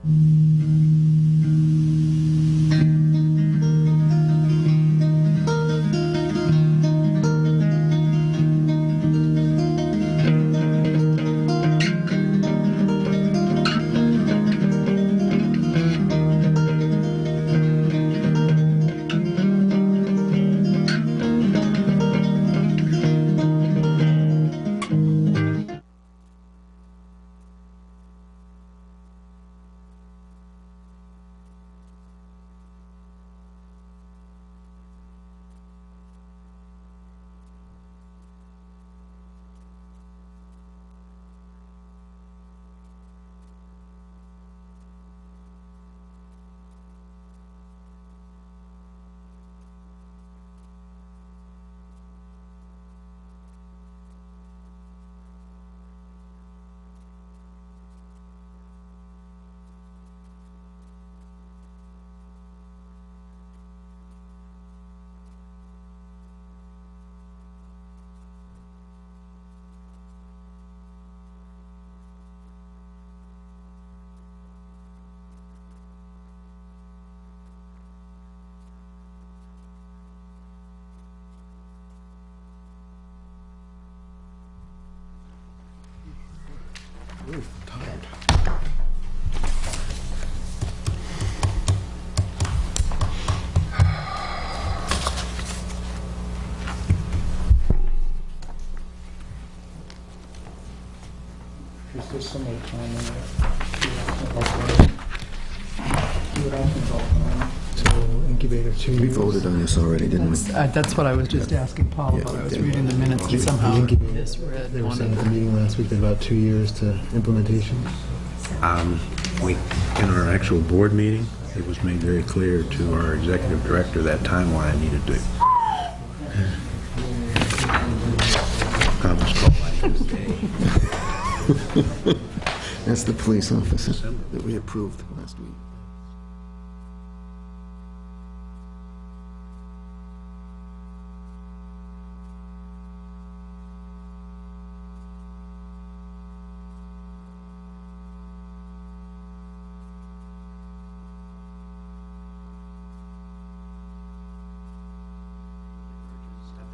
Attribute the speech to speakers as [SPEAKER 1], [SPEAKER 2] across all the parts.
[SPEAKER 1] Ooh, tired. Is there some other time in there? Incubator 2
[SPEAKER 2] We
[SPEAKER 1] years.
[SPEAKER 2] voted on this already, didn't we?
[SPEAKER 3] That's what I was just asking Paul about. I was reading the minutes and somehow misread
[SPEAKER 1] They were
[SPEAKER 3] one
[SPEAKER 1] saying
[SPEAKER 3] of
[SPEAKER 1] at the
[SPEAKER 3] them.
[SPEAKER 1] meeting last week that about 2 years to implementation.
[SPEAKER 4] In our actual board meeting, it was made very clear to our executive director that timeline needed to. Conference call by Tuesday.
[SPEAKER 2] That's the police officer that we approved last week.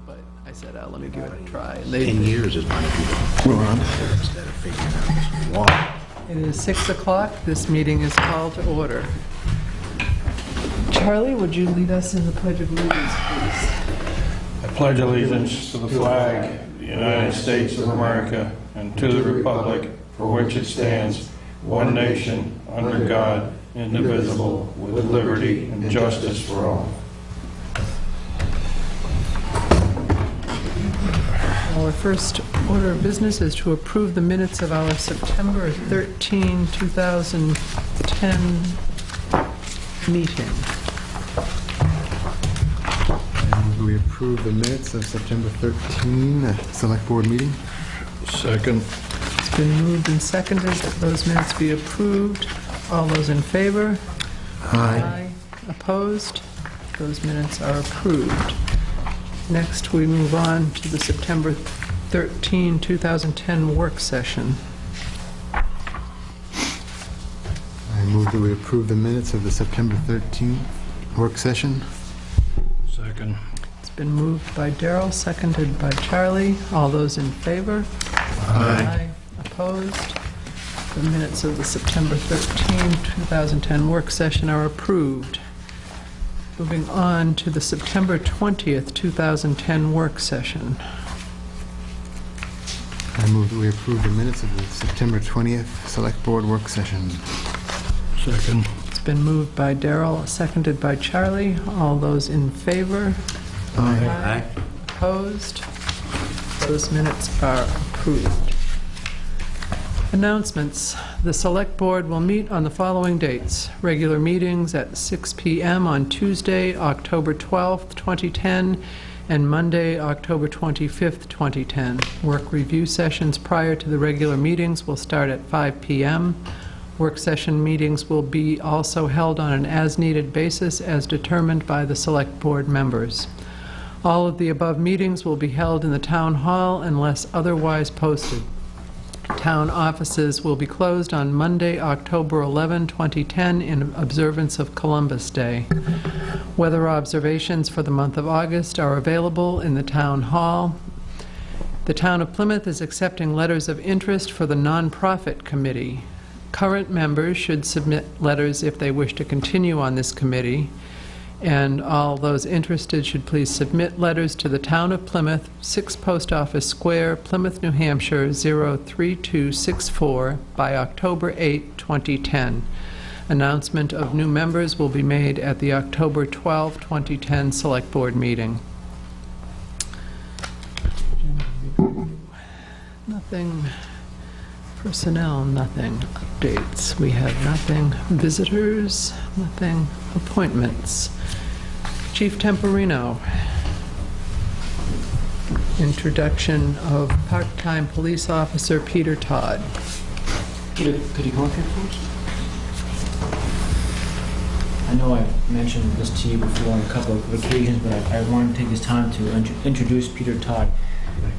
[SPEAKER 3] But I said, let me give it a try. And
[SPEAKER 4] 10 years is going to be the
[SPEAKER 2] We're on.
[SPEAKER 4] instead of figuring out this wall.
[SPEAKER 3] It is 6 o'clock. This meeting is called to order. Charlie, would you lead us in the Pledge of Allegiance, please?
[SPEAKER 5] I pledge allegiance to the flag of the United States of America and to the republic for which it stands, one nation, under God, indivisible, with liberty and justice for all.
[SPEAKER 3] Our first order of business is to approve the minutes of our September 13, 2010 meeting.
[SPEAKER 1] And we approve the minutes of September 13 Select Board meeting.
[SPEAKER 5] Second.
[SPEAKER 3] It's been moved and seconded that those minutes be approved. All those in favor?
[SPEAKER 2] Aye.
[SPEAKER 3] Opposed? Those minutes are approved. Next, we move on to the September 13, 2010 work session.
[SPEAKER 1] I move that we approve the minutes of the September 13 work session.
[SPEAKER 5] Second.
[SPEAKER 3] It's been moved by Darrell, seconded by Charlie. All those in favor? Aye. Opposed? The minutes of the September 13, 2010 work session are approved. Moving on to the September 20th, 2010 work session.
[SPEAKER 1] I move that we approve the minutes of the September 20th Select Board work session.
[SPEAKER 5] Second.
[SPEAKER 3] It's been moved by Darrell, seconded by Charlie. All those in favor?
[SPEAKER 2] Aye.
[SPEAKER 3] Opposed? Those minutes are approved. Announcements. The Select Board will meet on the following dates. Regular meetings at 6 p.m. on Tuesday, October 12th, 2010, and Monday, October 25th, 2010. Work review sessions prior to the regular meetings will start at 5 p.m. Work session meetings will be also held on an as-needed basis as determined by the Select Board members. All of the above meetings will be held in the Town Hall unless otherwise posted. town offices will be closed on Monday, October 11, 2010, in observance of Columbus Day. Weather observations for the month of August are available in the town hall. The town of Plymouth is accepting letters of interest for the nonprofit committee. Current members should submit letters if they wish to continue on this committee, and all those interested should please submit letters to the Town of Plymouth, 6 Post Office Square, Plymouth, New Hampshire, 03264 by October 8, 2010. Announcement of new members will be made at the October 12, 2010 Select Board meeting. Nothing. Personnel, nothing. Updates, we have nothing. Visitors, nothing. Appointments. Chief Temporino. Introduction of part-time police officer Peter Todd.
[SPEAKER 6] Peter, could you come up here, please? I know I've mentioned this to you before on a couple of occasions, but I wanted to take this time to introduce Peter Todd.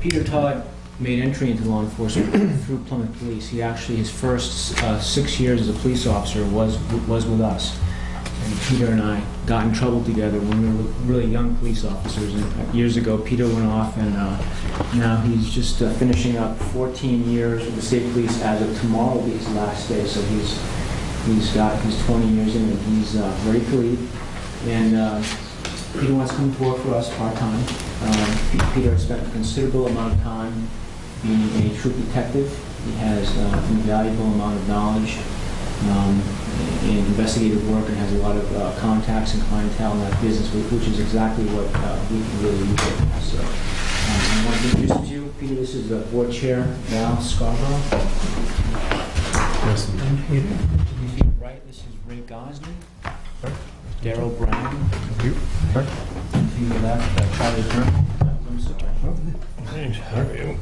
[SPEAKER 6] Peter Todd made entry into law enforcement through Plymouth Police. He actually, his first 6 years as a police officer was with us. And Peter and I got in trouble together when we were really young police officers. And years ago, Peter went off, and now he's just finishing up 14 years with the state police. As of tomorrow will be his last day, so he's got his 20 years in, and he's ready to leave. And Peter wants to come to work for us part-time. Peter has spent a considerable amount of time being a troop detective. He has an invaluable amount of knowledge in investigative work, and has a lot of contacts and clientele in that business, which is exactly what we can really use right now. So I want to introduce him to you. Peter, this is the board chair, Val Scarborough.
[SPEAKER 1] Yes.
[SPEAKER 6] And Peter, to your right, this is Ray Gosney. Daryl Brown.
[SPEAKER 1] Thank you.
[SPEAKER 6] And to your left, Charlie Kern. I'm sorry.
[SPEAKER 5] Thanks. How are you?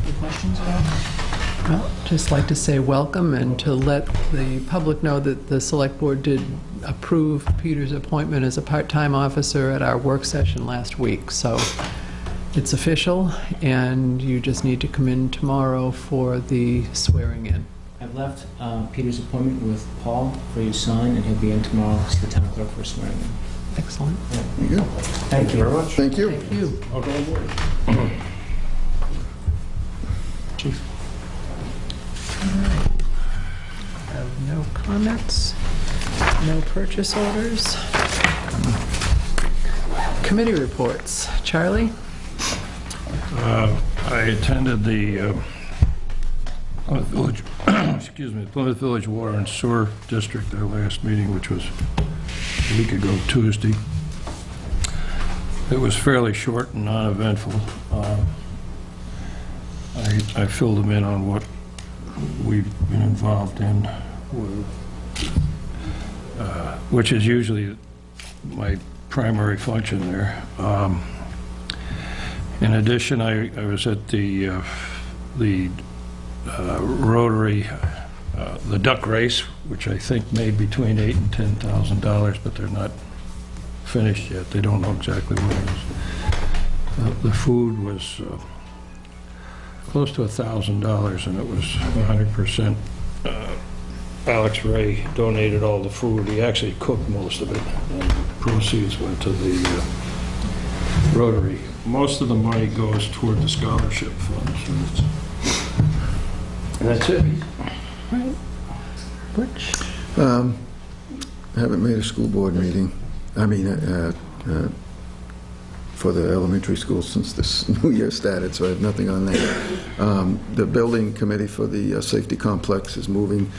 [SPEAKER 6] Any questions at all?
[SPEAKER 3] Well, just like to say welcome and to let the public know that the Select Board did approve Peter's appointment as a part-time officer at our work session last week. So it's official, and you just need to come in tomorrow for the swearing in.
[SPEAKER 6] I've left Peter's appointment with Paul for you to sign, and he'll be in tomorrow to the town clerk for swearing in.
[SPEAKER 3] Excellent.
[SPEAKER 2] There you go.
[SPEAKER 6] Thank you very much.
[SPEAKER 2] Thank you.
[SPEAKER 3] Thank you.
[SPEAKER 5] Welcome aboard.
[SPEAKER 3] Chief. Have no comments, no purchase orders. Committee reports. Charlie?
[SPEAKER 5] I attended the Plymouth Village, Plymouth Village Water and Sewer District, their last meeting, which was a week ago Tuesday. It was fairly short and non-eventful. I filled them in on what we've been involved in, which is usually my primary function there. In addition, I was at the Rotary, the duck race, which I think made between $8,000 and $10,000, but they're not finished yet. They don't know exactly what it is. The food was close to $1,000, and it was 100%. Alex Ray donated all the food. He actually cooked most of it, and proceeds went to the Rotary. Most of the money goes toward the scholarship fund. So that's it.
[SPEAKER 3] Right. Butch?
[SPEAKER 2] I haven't made a school board meeting. I mean, for the elementary school since this new year started, so I have nothing on that. The building committee for the safety complex is moving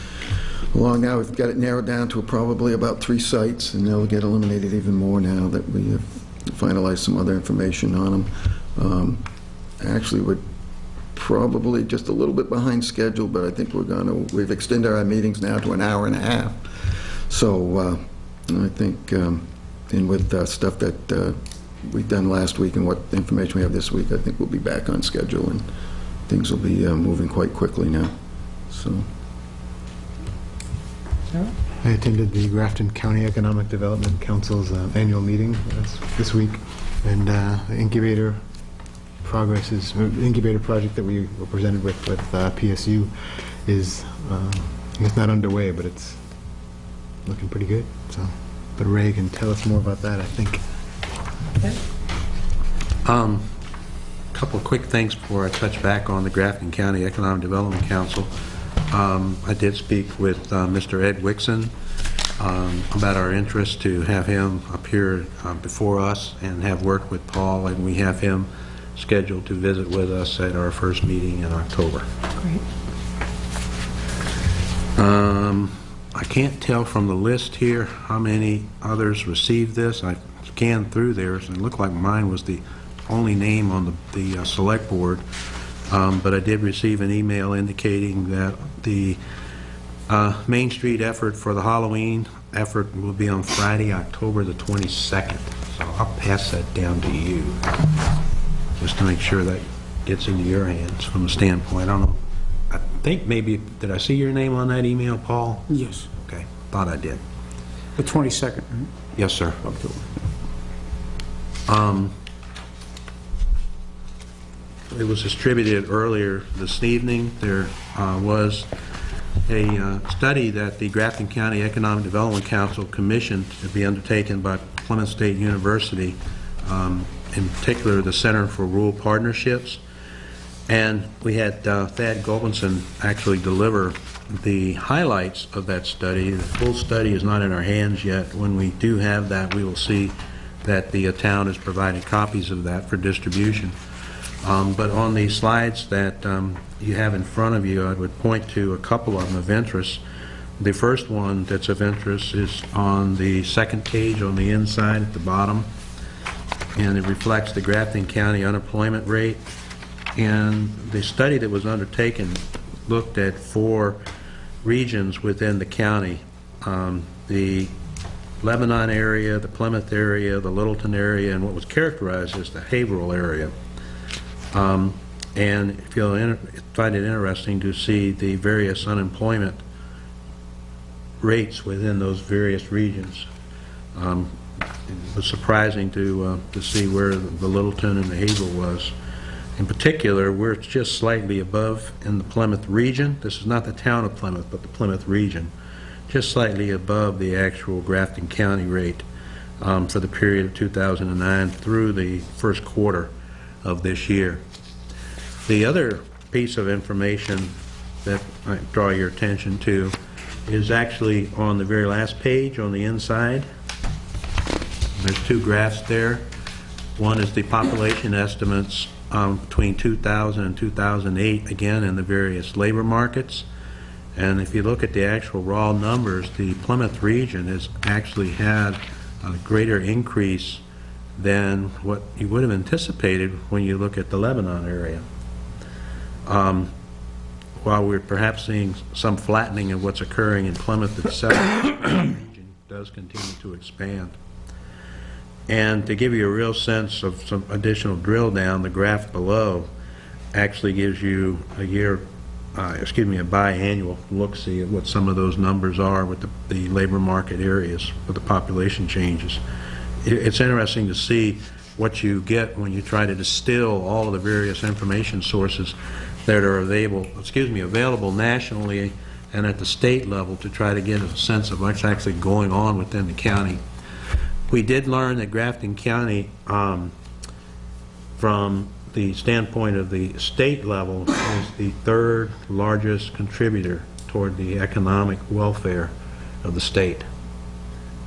[SPEAKER 2] along now. We've got it narrowed down to probably about 3 sites, and they'll get eliminated even more now that we have finalized some other information on them. Actually, we're probably just a little bit behind schedule, but I think we've extended our meetings now to an hour and a half. So I think, and with stuff that we've done last week and what information we have this week, I think we'll be back on schedule, and things will be moving quite quickly now. So.
[SPEAKER 1] I attended the Grafton County Economic Development Council's annual meeting this week, and the incubator progress is, the incubator project that we were presented with PSU is, it's not underway, but it's looking pretty good. So, but Ray can tell us more about that, I think.
[SPEAKER 4] Couple of quick things before I touch back on the Grafton County Economic Development Council. I did speak with Mr. Ed Wixon about our interest to have him appear before us and have worked with Paul, and we have him scheduled to visit with us at our first meeting in October.
[SPEAKER 3] Great.
[SPEAKER 4] I can't tell from the list here how many others received this. I scanned through theirs and it looked like mine was the only name on the select board, but I did receive an email indicating that the Main Street effort for the Halloween effort will be on Friday, October the 22nd. So I'll pass that down to you, just to make sure that gets into your hands from the standpoint. I don't know. I think maybe, did I see your name on that email, Paul?
[SPEAKER 7] Yes,
[SPEAKER 4] Okay, thought I did.
[SPEAKER 7] the 22nd, right?
[SPEAKER 4] Yes, sir.
[SPEAKER 7] October.
[SPEAKER 4] It was distributed earlier this evening. There was a study that the Grafton County Economic Development Council commissioned to be undertaken by Plymouth State University, in particular the Center for Rural Partnerships. And we had Thad Gulbinson actually deliver the highlights of that study. The full study is not in our hands yet. When we do have that, we will see that the town has provided copies of that for distribution. But on the slides that you have in front of you, I would point to a couple of them of interest. The first one that's of interest is on the second page on the inside at the bottom, and it reflects the Grafton County unemployment rate. And the study that was undertaken looked at 4 regions within the county, the Lebanon area, the Plymouth area, the Littleton area, and what was characterized as the Haverhill area. And if you'll find it interesting to see the various unemployment rates within those various regions. It was surprising to see where the Littleton and the Haverhill was. In particular, we're just slightly above in the Plymouth region. This is not the town of Plymouth, but the Plymouth region. Just slightly above the actual Grafton County rate for the period of 2009 through the first quarter of this year. The other piece of information that I draw your attention to is actually on the very last page on the inside. There's 2 graphs there. One is the population estimates between 2000 and 2008, again in the various labor markets. And if you look at the actual raw numbers, the Plymouth region has actually had a greater increase than what you would have anticipated when you look at the Lebanon area. While we're perhaps seeing some flattening of what's occurring in Plymouth itself, the region does continue to expand. And to give you a real sense of some additional drill down, the graph below actually gives you a biannual look-see at what some of those numbers are with the labor market areas with the population changes. It's interesting to see what you get when you try to distill all of the various information sources that are available nationally and at the state level to try to get a sense of what's actually going on within the county. We did learn that Grafton County, from the standpoint of the state level, is the 3rd largest contributor toward the economic welfare of the state.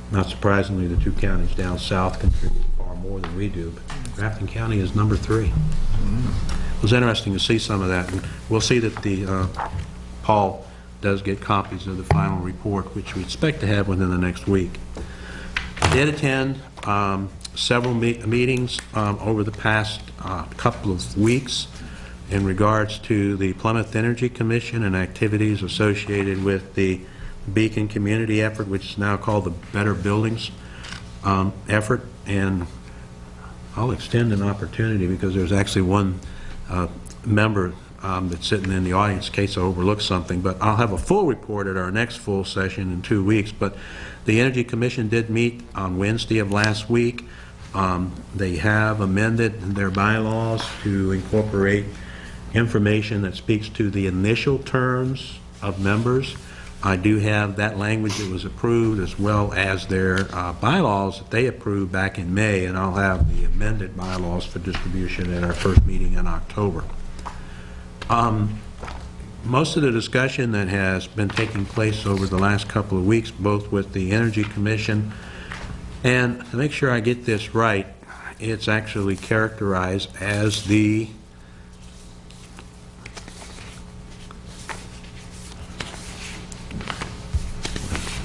[SPEAKER 4] Not surprisingly, the 2 counties down south contribute far more than we do, but Grafton County is number 3. It was interesting to see some of that. And we'll see that Paul does get copies of the final report, which we expect to have within the next week. I did attend several meetings over the past couple of weeks in regards to the Plymouth Energy Commission and activities associated with the Beacon Community effort, which is now called the Better Buildings effort. And I'll extend an opportunity because there's actually one member that's sitting in the audience in case I overlook something, but I'll have a full report at our next full session in 2 weeks. But the Energy Commission did meet on Wednesday of last week. They have amended their bylaws to incorporate information that speaks to the initial terms of members. I do have that language that was approved, as well as their bylaws that they approved back in May, and I'll have the amended bylaws for distribution at our first meeting in October. Most of the discussion that has been taking place over the last couple of weeks, both with the Energy Commission, and to make sure I get this right, it's actually characterized as the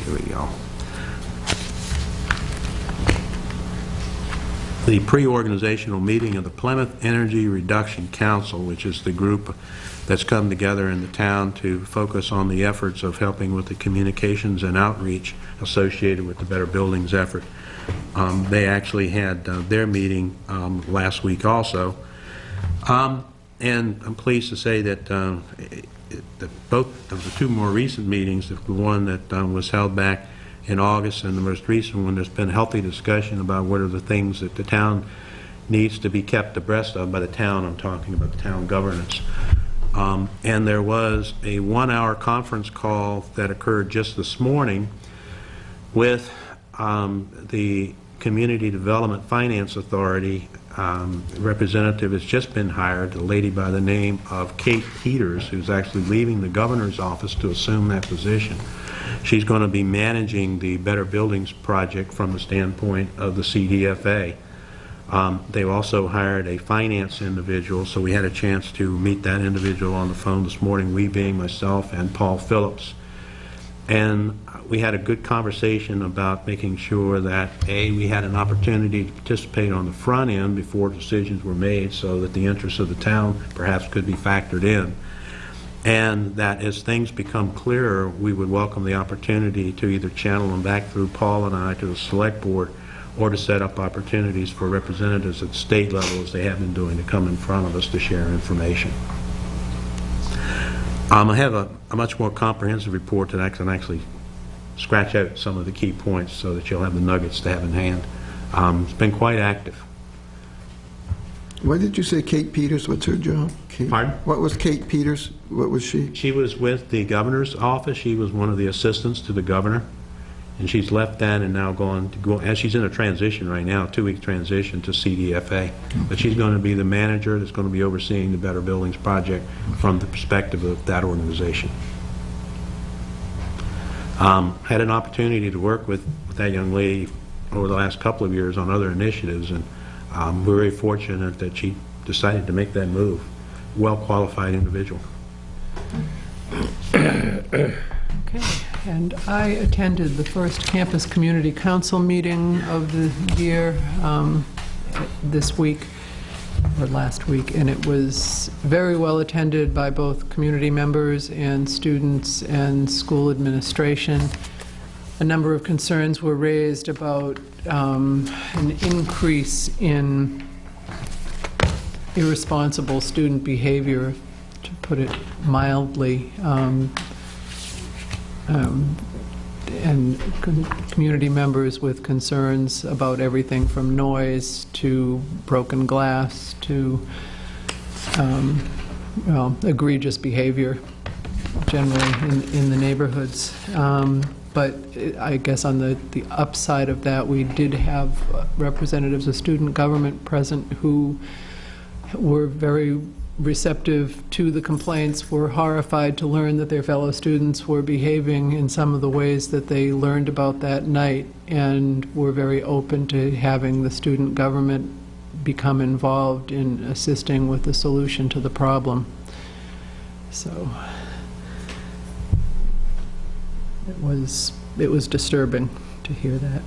[SPEAKER 4] here we go. The pre-organizational meeting of the Plymouth Energy Reduction Council, which is the group that's come together in the town to focus on the efforts of helping with the communications and outreach associated with the Better Buildings effort. They actually had their meeting last week also. And I'm pleased to say that both of the two more recent meetings, the one that was held back in August and the most recent one, there's been healthy discussion about what are the things that the town needs to be kept abreast of by the town. I'm talking about the town governance. And there was a 1-hour conference call that occurred just this morning with the Community Development Finance Authority. Representative has just been hired, a lady by the name of Kate Peters, who's actually leaving the governor's office to assume that position. She's going to be managing the Better Buildings project from the standpoint of the CDFA. They've also hired a finance individual, so we had a chance to meet that individual on the phone this morning, we being myself and Paul Phillips. And we had a good conversation about making sure that, A, we had an opportunity to participate on the front end before decisions were made so that the interests of the town perhaps could be factored in. And that as things become clearer, we would welcome the opportunity to either channel them back through Paul and I to the Select Board, or to set up opportunities for representatives at the state level, as they have been doing, to come in front of us to share information. I have a much more comprehensive report that I can actually scratch out some of the key points so that you'll have the nuggets to have in hand. It's been quite active.
[SPEAKER 2] Why did you say Kate Peters? What's her job? Kate?
[SPEAKER 4] Pardon?
[SPEAKER 2] What was Kate Peters? What was she?
[SPEAKER 4] She was with the governor's office. She was one of the assistants to the governor. And she's left that and now gone to go, and she's in a transition right now, 2-week transition to CDFA. But she's going to be the manager that's going to be overseeing the Better Buildings project from the perspective of that organization. Had an opportunity to work with that young lady over the last couple of years on other initiatives, and we're very fortunate that she decided to make that move. Well-qualified individual.
[SPEAKER 3] Okay. And I attended the first Campus Community Council meeting of the year this week, or last week, and it was very well attended by both community members and students and school administration. A number of concerns were raised about an increase in irresponsible student behavior, to put it mildly. And community members with concerns about everything from noise to broken glass to well, egregious behavior generally in the neighborhoods. But I guess on the upside of that, we did have representatives of student government present who were very receptive to the complaints, were horrified to learn that their fellow students were behaving in some of the ways that they learned about that night, and were very open to having the student government become involved in assisting with the solution to the problem. So it was disturbing to hear that.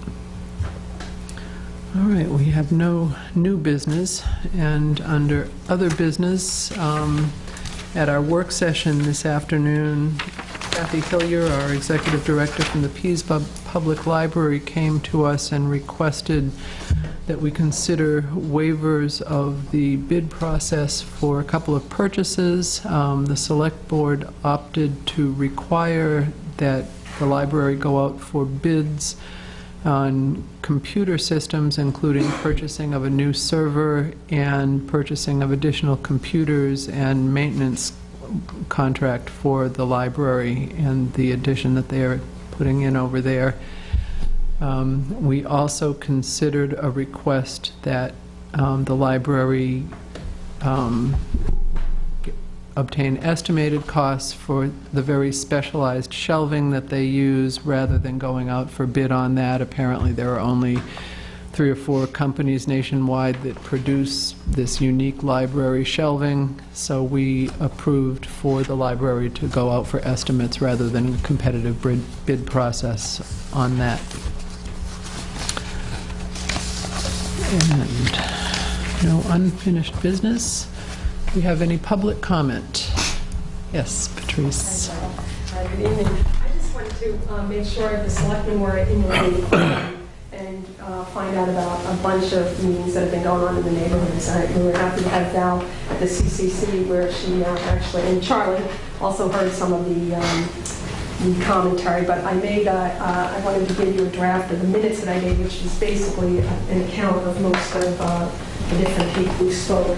[SPEAKER 3] All right, we have no new business, and under other business, at our work session this afternoon, Kathy Hillier, our executive director from the Pease Public Library, came to us and requested that we consider waivers of the bid process for a couple of purchases. The Select Board opted to require that the library go out for bids on computer systems, including purchasing of a new server and purchasing of additional computers and maintenance contract for the library and the addition that they are putting in over there. We also considered a request that the library obtain estimated costs for the very specialized shelving that they use, rather than going out for bid on that. Apparently, there are only 3 or 4 companies nationwide that produce this unique library shelving, so we approved for the library to go out for estimates rather than a competitive bid process on that. And no unfinished business. Do we have any public comment? Yes, Patrice.
[SPEAKER 8] Good evening. I just wanted to make sure the selectmen were in the loop and find out about a bunch of meetings that have been going on in the neighborhoods. We were happy to have Val at the CCC, where she actually, and Charlie also heard some of the commentary, but I wanted to give you a draft of the minutes that I made, which is basically an account of most of the different people who spoke.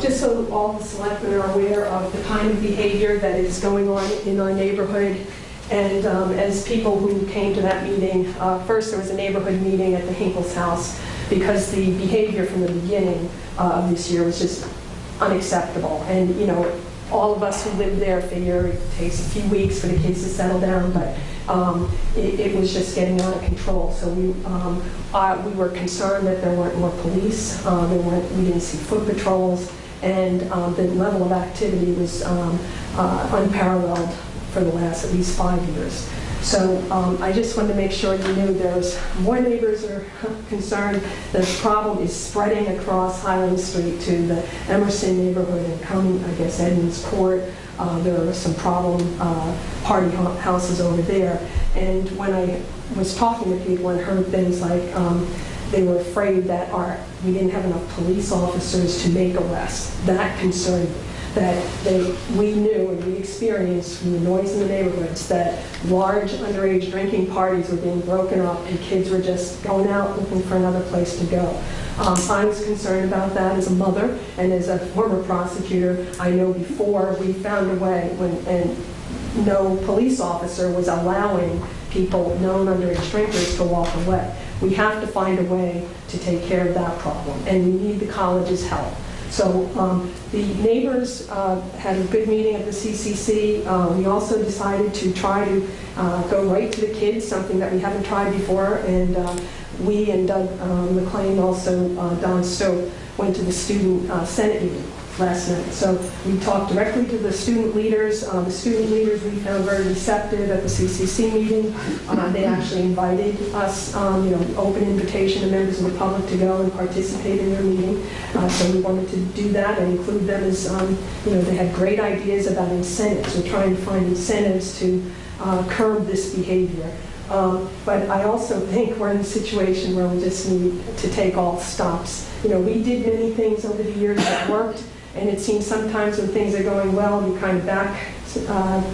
[SPEAKER 8] Just so all the selectmen are aware of the kind of behavior that is going on in our neighborhood. And as people who came to that meeting, first there was a neighborhood meeting at the Hinkle's house, because the behavior from the beginning of this year was just unacceptable. And, you know, all of us who live there figure it takes a few weeks for the kids to settle down, but it was just getting out of control. So we were concerned that there weren't more police, we didn't see foot patrols, and the level of activity was unparalleled for the last at least 5 years. So I just wanted to make sure you knew there's more neighbors are concerned. The problem is spreading across Highland Street to the Emerson neighborhood and coming, I guess, Edmonds Court. There are some problem party houses over there. And when I was talking to people and heard things like they were afraid that we didn't have enough police officers to make arrests, that concerned me. That we knew and we experienced from the noise in the neighborhoods that large underage drinking parties were being broken up and kids were just going out looking for another place to go. I was concerned about that as a mother, and as a former prosecutor, I know before we found a way and no police officer was allowing people, known underage drinkers, to walk away. We have to find a way to take care of that problem, and we need the college's help. So the neighbors had a good meeting at the CCC. We also decided to try to go right to the kids, something that we haven't tried before. And we and Doug McLean, also Don Stowe, went to the student Senate meeting last night. So we talked directly to the student leaders. The student leaders we found very receptive at the CCC meeting. They actually invited us, open invitation to members of the public to go and participate in their meeting. So we wanted to do that and include them as, they had great ideas about incentives. We're trying to find incentives to curb this behavior. But I also think we're in a situation where we just need to take all stops. We did many things over the years that worked. And it seems sometimes when things are going well, you kind of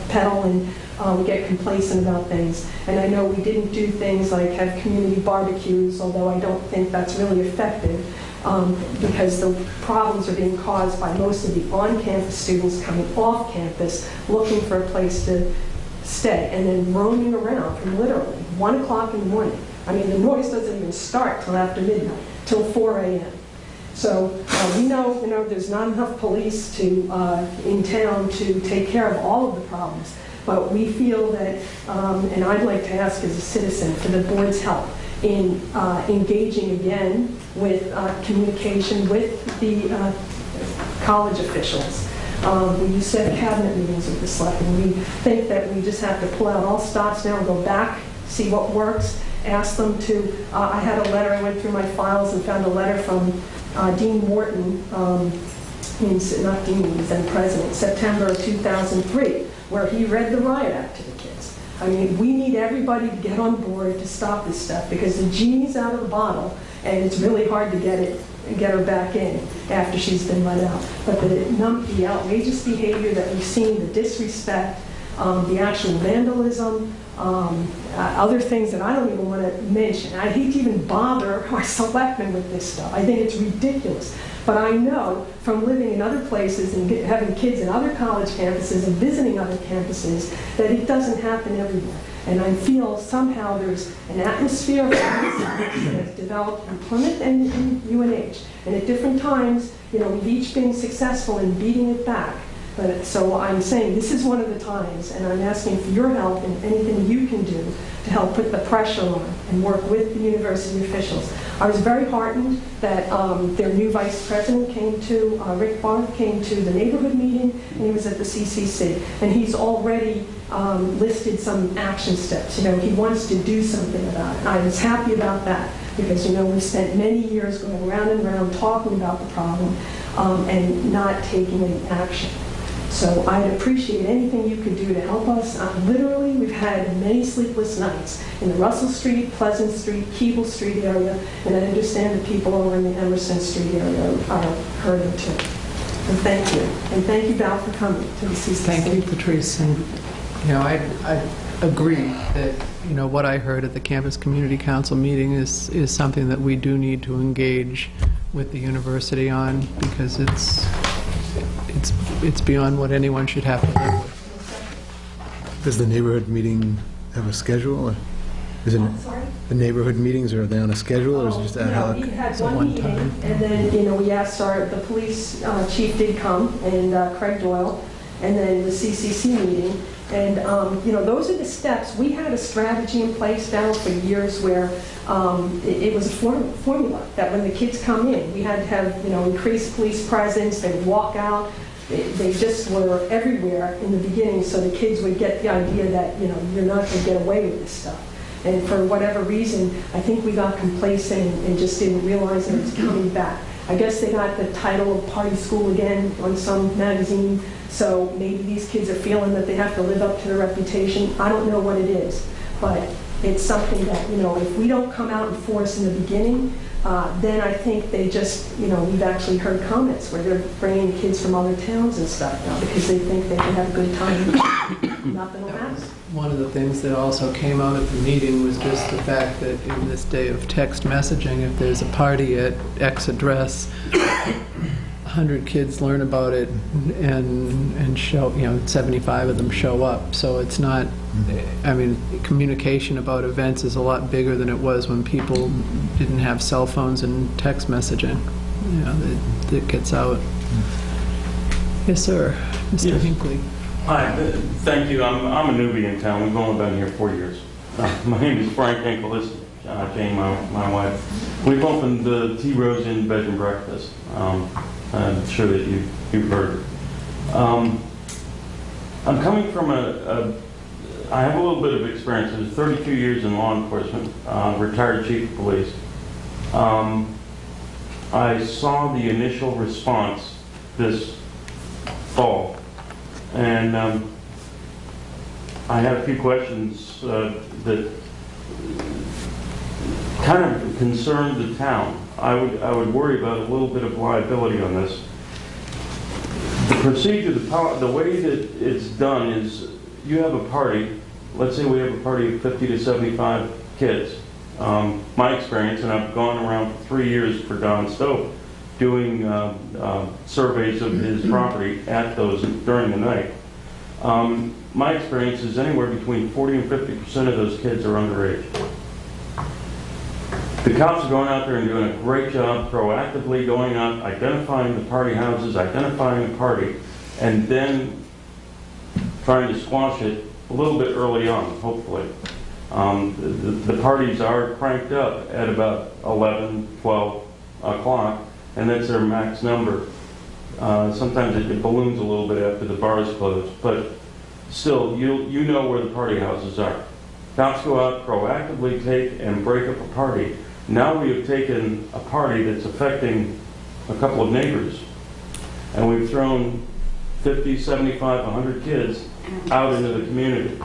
[SPEAKER 8] pedal and we get complacent about things. And I know we didn't do things like have community barbecues, although I don't think that's really effective, because the problems are being caused by most of the on-campus students coming off campus looking for a place to stay and then roaming around from literally 1 o'clock in the morning. I mean, the noise doesn't even start till after midnight, till 4 a.m. So we know, there's not enough police in town to take care of all of the problems. But we feel that, and I'd like to ask as a citizen for the board's help in engaging again with communication with the college officials. We used to have cabinet meetings with the selectmen. We think that we just have to pull out all stops now and go back, see what works, ask them to, I had a letter, I went through my files and found a letter from Dean Morton, not Dean, he's then president, September of 2003, where he read the riot act to the kids. I mean, we need everybody to get on board to stop this stuff, because the genie's out of the bottle, and it's really hard to get her back in after she's been let out. But the outrageous behavior that we've seen, the disrespect, the actual vandalism, other things that I don't even want to mention. I hate to even bother our selectmen with this stuff. I think it's ridiculous. But I know from living in other places and having kids in other college campuses and visiting other campuses that it doesn't happen everywhere. And I feel somehow there's an atmosphere of violence that has developed in Plymouth and in UNH. And at different times, we've each been successful in beating it back. But so I'm saying this is one of the times, and I'm asking for your help and anything you can do to help put the pressure on and work with the university officials. I was very heartened that their new vice president came to, Rick Barth came to the neighborhood meeting, and he was at the CCC. And he's already listed some action steps. He wants to do something about it. I was happy about that because, we spent many years going round and round talking about the problem and not taking any action. So I'd appreciate anything you could do to help us. Literally, we've had many sleepless nights in the Russell Street, Pleasant Street, Keble Street area, and I understand the people over in the Emerson Street area are hurting too. And thank you. And thank you, Val, for coming to the CCC.
[SPEAKER 3] Thank you, Patrice. And, I agree that, what I heard at the Campus Community Council meeting is something that we do need to engage with the university on because it's beyond what anyone should have to live with.
[SPEAKER 1] Does the neighborhood meeting have a schedule? Or is it
[SPEAKER 8] Sorry?
[SPEAKER 1] the neighborhood meetings, are they on a schedule, or is it just ad hoc?
[SPEAKER 8] We had
[SPEAKER 3] It's a
[SPEAKER 8] one meeting,
[SPEAKER 3] one-time.
[SPEAKER 8] and then, we asked the police chief did come, and Craig Doyle, and then the CCC meeting. And, those are the steps. We had a strategy in place now for years where it was a formula that when the kids come in, we had to have, increased police presence, they would walk out. They just were everywhere in the beginning so the kids would get the idea that, you're not going to get away with this stuff. And for whatever reason, I think we got complacent and just didn't realize that it's coming back. I guess they got the title of Party School again on some magazine, so maybe these kids are feeling that they have to live up to their reputation. I don't know what it is, but it's something that, if we don't come out and force in the beginning, then I think they just, we've actually heard comments where they're bringing kids from other towns and stuff now because they think they can have a good time. Nothing will happen.
[SPEAKER 3] One of the things that also came out at the meeting was just the fact that in this day of text messaging, if there's a party at X address, 100 kids learn about it and show, 75 of them show up. So it's not, communication about events is a lot bigger than it was when people didn't have cell phones and text messaging. That gets out. Yes, sir. Mr.
[SPEAKER 5] Yes.
[SPEAKER 3] Hinckley.
[SPEAKER 5] Hi, thank you. I'm a newbie in town. We've only been here 4 years. My name is Frank Hinkle. This is Jane, my wife. We've opened the Tea Rose Inn Bed and Breakfast. I'm sure that you've heard it. I'm coming from I have a little bit of experience. I was 32 years in law enforcement, retired chief of police. I saw the initial response this fall. And I had a few questions that kind of concerned the town. I would worry about a little bit of liability on this. The procedure, the way that it's done is you have a party. Let's say we have a party of 50 to 75 kids. My experience, and I've gone around for 3 years for Don Stowe, doing surveys of his property at those during the night. My experience is anywhere between 40 and 50% of those kids are underage. The cops are going out there and doing a great job, proactively going out, identifying the party houses, identifying the party, and then trying to squash it a little bit early on, hopefully. The parties are cranked up at about 11, 12 o'clock, and that's their max number. Sometimes it balloons a little bit after the bars close, but still, you know where the party houses are. Cops go out, proactively take and break up a party. Now we have taken a party that's affecting a couple of neighbors, and we've thrown 50, 75, 100 kids out into the community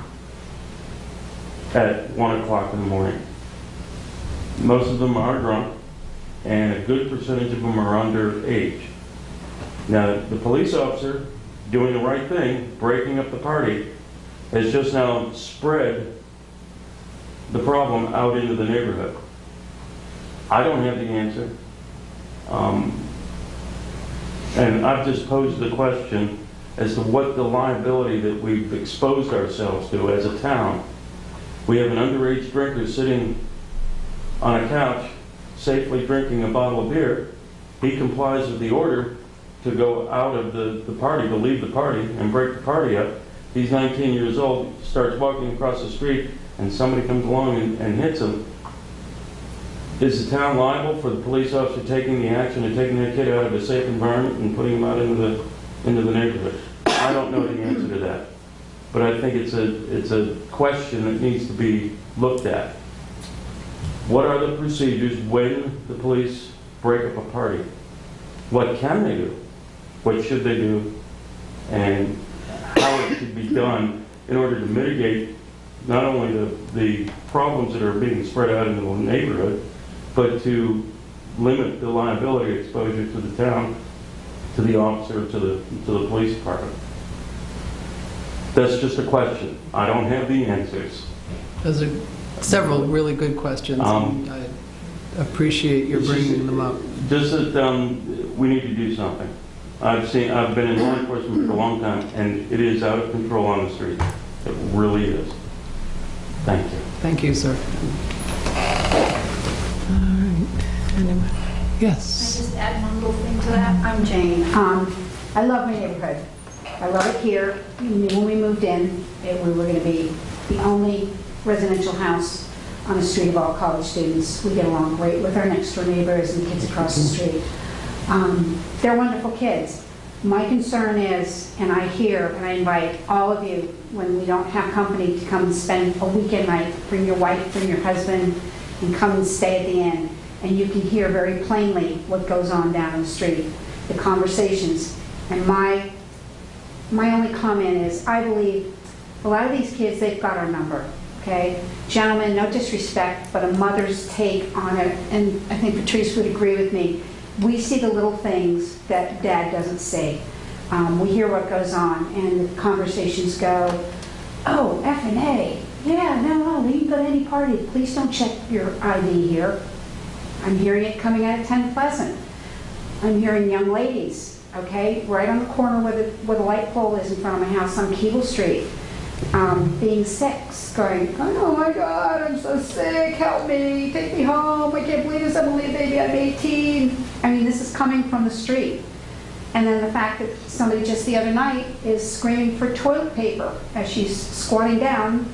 [SPEAKER 5] at 1 o'clock in the morning. Most of them are drunk, and a good percentage of them are underage. Now, the police officer, doing the right thing, breaking up the party, has just now spread the problem out into the neighborhood? I don't have the answer. And I've just posed the question as to what the liability that we've exposed ourselves to as a town. We have an underage drinker sitting on a couch, safely drinking a bottle of beer. He complies with the order to go out of the party, to leave the party and break the party up. He's 19 years old, starts walking across the street, and somebody comes along and hits him. Is the town liable for the police officer taking the action of taking that kid out of a safe environment and putting him out into the neighborhood? I don't know the answer to that, but I think it's a question that needs to be looked at. What are the procedures when the police break up a party? What can they do? What should they do? And how it should be done in order to mitigate not only the problems that are being spread out into the neighborhood, but to limit the liability exposure to the town, to the officer, to the police department. That's just a question. I don't have the answers.
[SPEAKER 3] Those are several really good questions. And I appreciate your bringing them up.
[SPEAKER 5] Just that we need to do something. I've been in law enforcement for a long time, and it is out of control on the street. It really is. Thank you.
[SPEAKER 3] Thank you, sir. All right. Anyone? Yes.
[SPEAKER 9] Can I just add one little thing to that? I'm Jane. I love my neighborhood. I love it here. When we moved in, we were going to be the only residential house on the street of all college students. We get along great with our next door neighbors and kids across the street. They're wonderful kids. My concern is, and I hear, and I invite all of you, when we don't have company, to come and spend a weekend night. Bring your wife, bring your husband, and come and stay at the inn. And you can hear very plainly what goes on down the street, the conversations. And my only comment is, I believe a lot of these kids, they've got our number, okay? Gentlemen, no disrespect, but a mother's take on it, and I think Patrice would agree with me, we see the little things that Dad doesn't see. We hear what goes on, and the conversations go, oh, F&A, yeah, no, you can go to any party. Please don't check your ID here. I'm hearing it coming out of 10 Pleasant. I'm hearing young ladies, okay, right on the corner where the light pole is in front of my house on Keble Street, being sick, going, oh my God, I'm so sick, help me, take me home, I can't believe this, I'm only a baby, I'm 18. I mean, this is coming from the street. And then the fact that somebody just the other night is screaming for toilet paper as she's squatting down,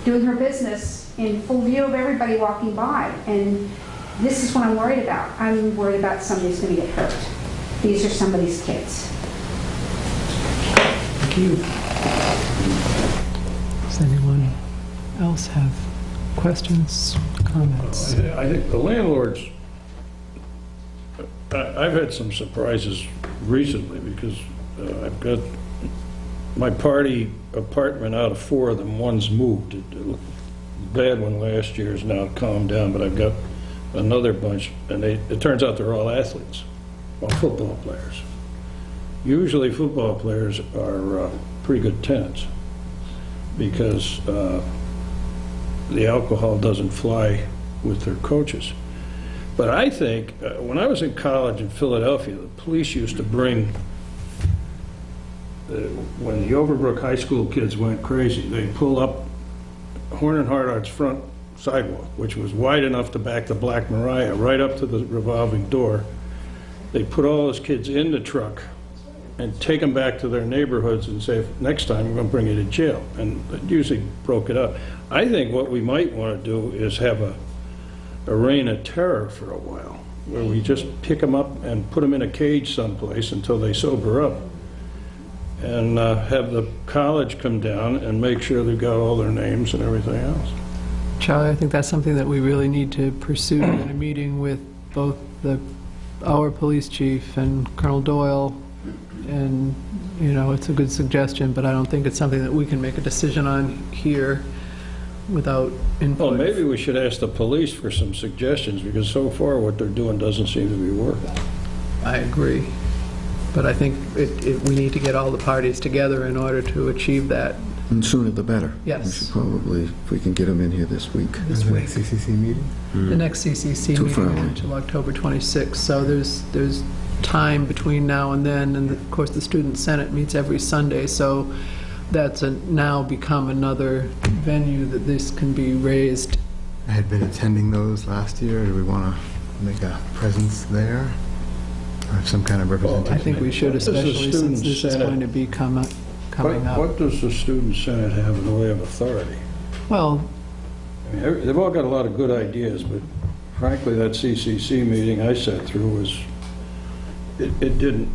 [SPEAKER 9] doing her business in full view of everybody walking by. And this is what I'm worried about. I'm worried about somebody's going to get hurt. These are somebody's kids.
[SPEAKER 3] Thank you. Does anyone else have questions, comments?
[SPEAKER 5] I think the landlords, I've had some surprises recently because I've got my party apartment out of 4 of them, one's moved. The bad one last year is now calmed down, but I've got another bunch, and it turns out they're all athletes, all football players. Usually football players are pretty good tenants because the alcohol doesn't fly with their coaches. But I think when I was in college in Philadelphia, the police used to bring, when the Overbrook High School kids went crazy, they'd pull up Horn and Hardart's front sidewalk, which was wide enough to back the Black Maria right up to the revolving door. They put all those kids in the truck and take them back to their neighborhoods and say, next time we're going to bring you to jail. And it usually broke it up. I think what we might want to do is have a reign of terror for a while, where we just pick them up and put them in a cage someplace until they sober up, and have the college come down and make sure they've got all their names and everything else.
[SPEAKER 3] Charlie, I think that's something that we really need to pursue in a meeting with both our police chief and Colonel Doyle. And, you know, it's a good suggestion, but I don't think it's something that we can make a decision on here without input.
[SPEAKER 5] Well, maybe we should ask the police for some suggestions, because so far what they're doing doesn't seem to be working.
[SPEAKER 3] I agree. But I think we need to get all the parties together in order to achieve that.
[SPEAKER 2] And sooner the better.
[SPEAKER 3] Yes.
[SPEAKER 2] We should probably, if we can get them in here this week.
[SPEAKER 3] This
[SPEAKER 1] The
[SPEAKER 3] week.
[SPEAKER 1] next CCC meeting?
[SPEAKER 3] The next CCC
[SPEAKER 2] Too
[SPEAKER 3] meeting
[SPEAKER 2] far
[SPEAKER 3] is
[SPEAKER 2] away.
[SPEAKER 3] until October 26th, so there's time between now and then, and of course, the Student Senate meets every Sunday, so that's now become another venue that this can be raised.
[SPEAKER 1] I had been attending those last year. Do we want to make a presence there? Or have some kind of
[SPEAKER 3] I
[SPEAKER 1] representation?
[SPEAKER 3] think we should,
[SPEAKER 5] This is a
[SPEAKER 3] especially since
[SPEAKER 5] Student
[SPEAKER 3] this is
[SPEAKER 5] Senate.
[SPEAKER 3] going to be coming up.
[SPEAKER 5] What does the Student Senate have in the way of authority?
[SPEAKER 3] Well,
[SPEAKER 5] I mean, they've all got a lot of good ideas, but frankly, that CCC meeting I sat through was, it didn't,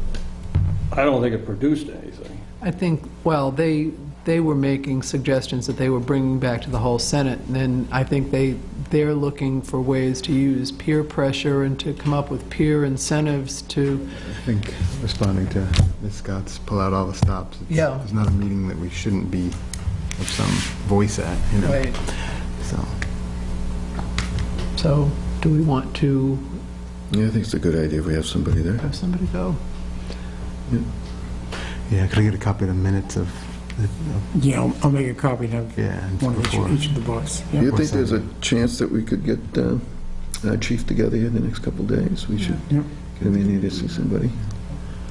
[SPEAKER 5] I don't think it produced anything.
[SPEAKER 3] I think, well, they were making suggestions that they were bringing back to the whole Senate, and then I think they're looking for ways to use peer pressure and to come up with peer incentives to,
[SPEAKER 1] I think responding to Ms. Scott's pull out all the stops.
[SPEAKER 3] Yeah.
[SPEAKER 1] It's not a meeting that we shouldn't be of some voice at, you know?
[SPEAKER 3] right,
[SPEAKER 1] So,
[SPEAKER 3] so do we want to
[SPEAKER 2] Yeah, I think it's a good idea if we have somebody there.
[SPEAKER 3] have somebody go?
[SPEAKER 1] yeah, could I get a copy of the minutes of
[SPEAKER 7] Yeah, I'll make a copy and have
[SPEAKER 1] yeah, and
[SPEAKER 7] one of
[SPEAKER 1] before?
[SPEAKER 7] each of the books.
[SPEAKER 2] Do you
[SPEAKER 1] Or
[SPEAKER 2] think there's a
[SPEAKER 1] something.
[SPEAKER 2] chance that we could get our chief together in the next couple of days? We should
[SPEAKER 7] Yep.
[SPEAKER 2] get him in here to see somebody.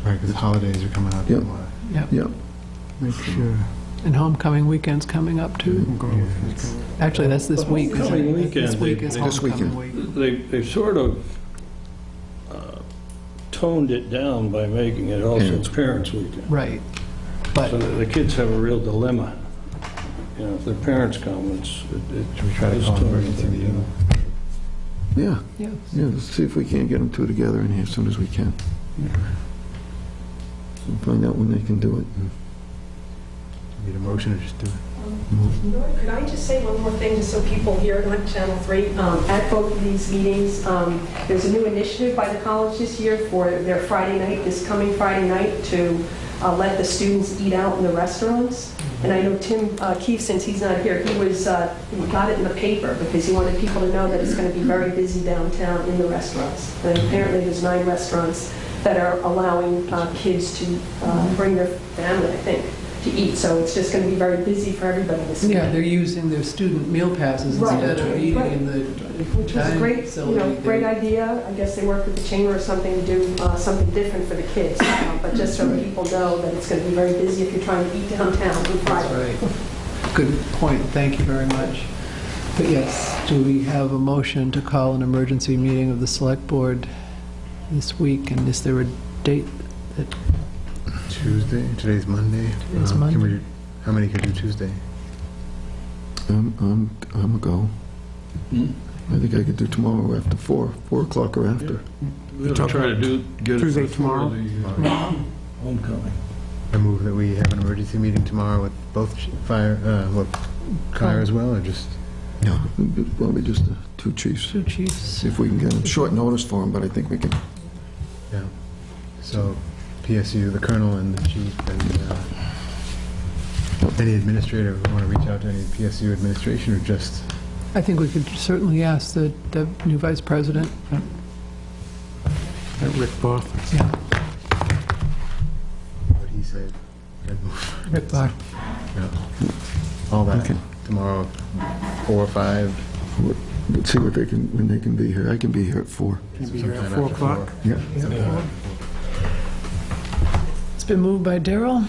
[SPEAKER 1] Right, because holidays are coming up.
[SPEAKER 2] Yeah.
[SPEAKER 1] We wanna
[SPEAKER 3] Yep.
[SPEAKER 2] Yeah.
[SPEAKER 1] Make sure.
[SPEAKER 3] And homecoming weekend's coming up, too.
[SPEAKER 7] I'm going with it.
[SPEAKER 3] Actually, that's this week, isn't
[SPEAKER 5] Homecoming
[SPEAKER 3] it?
[SPEAKER 5] weekend,
[SPEAKER 3] This week is
[SPEAKER 2] This
[SPEAKER 3] homecoming
[SPEAKER 2] weekend.
[SPEAKER 3] week.
[SPEAKER 5] They've sort of toned it down by making it also
[SPEAKER 2] Parents'
[SPEAKER 5] Parents' Weekend.
[SPEAKER 3] Right. But
[SPEAKER 5] So the kids have a real dilemma. You know, if their parents come, it's...
[SPEAKER 1] Should we try to call an emergency meeting?
[SPEAKER 2] Yeah,
[SPEAKER 3] yeah,
[SPEAKER 2] yeah, let's see if we can't get them two together in here as soon as we can. And find out when they can do it.
[SPEAKER 1] Need a motion or just do it?
[SPEAKER 8] Nora, could I just say one more thing, just so people hear it on Channel 3? At both of these meetings, there's a new initiative by the college this year for their Friday night, this coming Friday night, to let the students eat out in the restaurants. And I know Tim Keefe, since he's not here, he got it in the paper because he wanted people to know that it's going to be very busy downtown in the restaurants. And apparently there's 9 restaurants that are allowing kids to bring their family, I think, to eat. So it's just going to be very busy for everybody this week.
[SPEAKER 3] yeah, they're using their student meal passes
[SPEAKER 8] Right.
[SPEAKER 3] instead of eating
[SPEAKER 8] Right.
[SPEAKER 3] in the
[SPEAKER 8] Which was a
[SPEAKER 3] dining
[SPEAKER 8] great,
[SPEAKER 3] facility.
[SPEAKER 8] great idea. I guess they worked with the chamber or something to do something different for the kids. But just so people know that it's going to be very busy if you're trying to eat downtown on
[SPEAKER 3] That's
[SPEAKER 8] Friday.
[SPEAKER 3] right. Good point, thank you very much. But yes, do we have a motion to call an emergency meeting of the Select Board this week? And is there a date that,
[SPEAKER 1] Tuesday? Today's Monday.
[SPEAKER 3] Today's
[SPEAKER 1] Can
[SPEAKER 3] Monday.
[SPEAKER 1] we, how many could do Tuesday?
[SPEAKER 2] I'm a go. I think I could do tomorrow after 4 o'clock or after.
[SPEAKER 5] We'll try to get it
[SPEAKER 7] Tuesday,
[SPEAKER 5] before
[SPEAKER 7] tomorrow?
[SPEAKER 5] the homecoming.
[SPEAKER 1] I move that we have an emergency meeting tomorrow with both fire, as well, or just?
[SPEAKER 2] No, probably just the 2 chiefs.
[SPEAKER 3] two chiefs?
[SPEAKER 2] See if we can get them. Short notice for them, but I think we can.
[SPEAKER 1] Yeah. So PSU, the colonel and the chief, and any administrator who want to reach out to any PSU administration, or just?
[SPEAKER 3] I think we could certainly ask the new vice president.
[SPEAKER 7] Rick Both.
[SPEAKER 3] Yeah,
[SPEAKER 1] What he said. I'd move.
[SPEAKER 3] Rick Barr.
[SPEAKER 1] Yeah. All that
[SPEAKER 2] Okay.
[SPEAKER 1] tomorrow, 4 or 5.
[SPEAKER 2] Let's see what they can, when they can be here. I can be here at 4.
[SPEAKER 7] Can be here at
[SPEAKER 1] Sometime
[SPEAKER 7] 4
[SPEAKER 1] after
[SPEAKER 7] o'clock.
[SPEAKER 2] Yeah.
[SPEAKER 3] It's been moved by Darrell,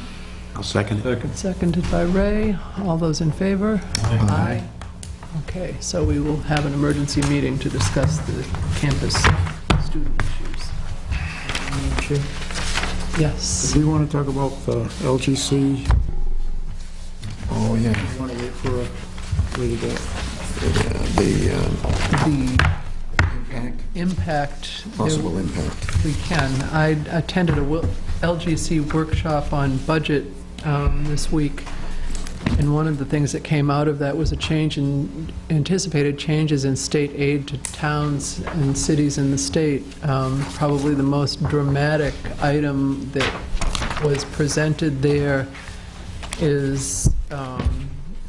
[SPEAKER 4] I'll second it.
[SPEAKER 3] seconded by Ray. All those in favor? Aye. Okay, so we will have an emergency meeting to discuss the campus student issues.
[SPEAKER 7] Madam Chair.
[SPEAKER 3] Yes.
[SPEAKER 7] Do we want to talk about LGC?
[SPEAKER 2] Oh, yeah.
[SPEAKER 7] We want to wait for a way to go.
[SPEAKER 2] The
[SPEAKER 3] The
[SPEAKER 2] impact,
[SPEAKER 3] impact.
[SPEAKER 2] possible impact.
[SPEAKER 3] We can. I attended a LGC workshop on budget this week, and one of the things that came out of that was a change in, anticipated changes in state aid to towns and cities in the state. Probably the most dramatic item that was presented there is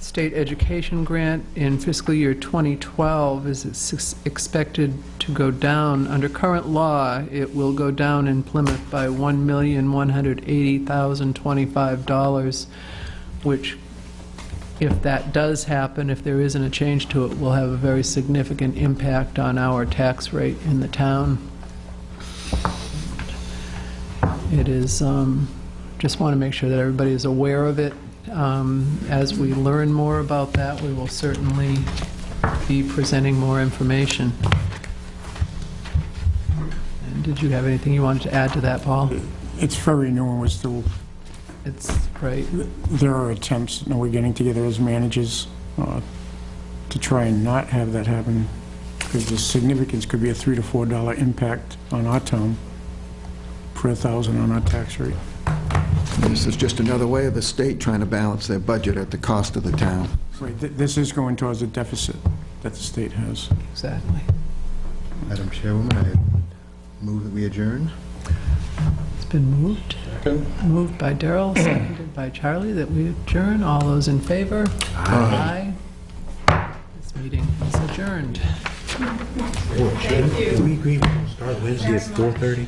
[SPEAKER 3] state education grant in fiscal year 2012 is expected to go down. Under current law, it will go down in Plymouth by $1,180,025, which if that does happen, if there isn't a change to it, will have a very significant impact on our tax rate in the town. It is, just want to make sure that everybody is aware of it. As we learn more about that, we will certainly be presenting more information. And did you have anything you wanted to add to that, Paul?
[SPEAKER 7] It's very new, and we're still,
[SPEAKER 3] It's, right,
[SPEAKER 7] there are attempts, we're getting together as managers to try and not have that happen, because the significance could be a $3 to $4 impact on our town per 1,000 on our tax rate.
[SPEAKER 2] This is just another way of the state trying to balance their budget at the cost of the town.
[SPEAKER 7] Right, this is going towards a deficit that the state has.
[SPEAKER 3] exactly.
[SPEAKER 1] Madam Chairwoman, I move that we adjourn.
[SPEAKER 3] It's been moved. Moved by Darrell, seconded by Charlie, that we adjourn. All those in favor? Aye. This meeting is adjourned.
[SPEAKER 4] Do we agree we'll start Wednesday at 4:30?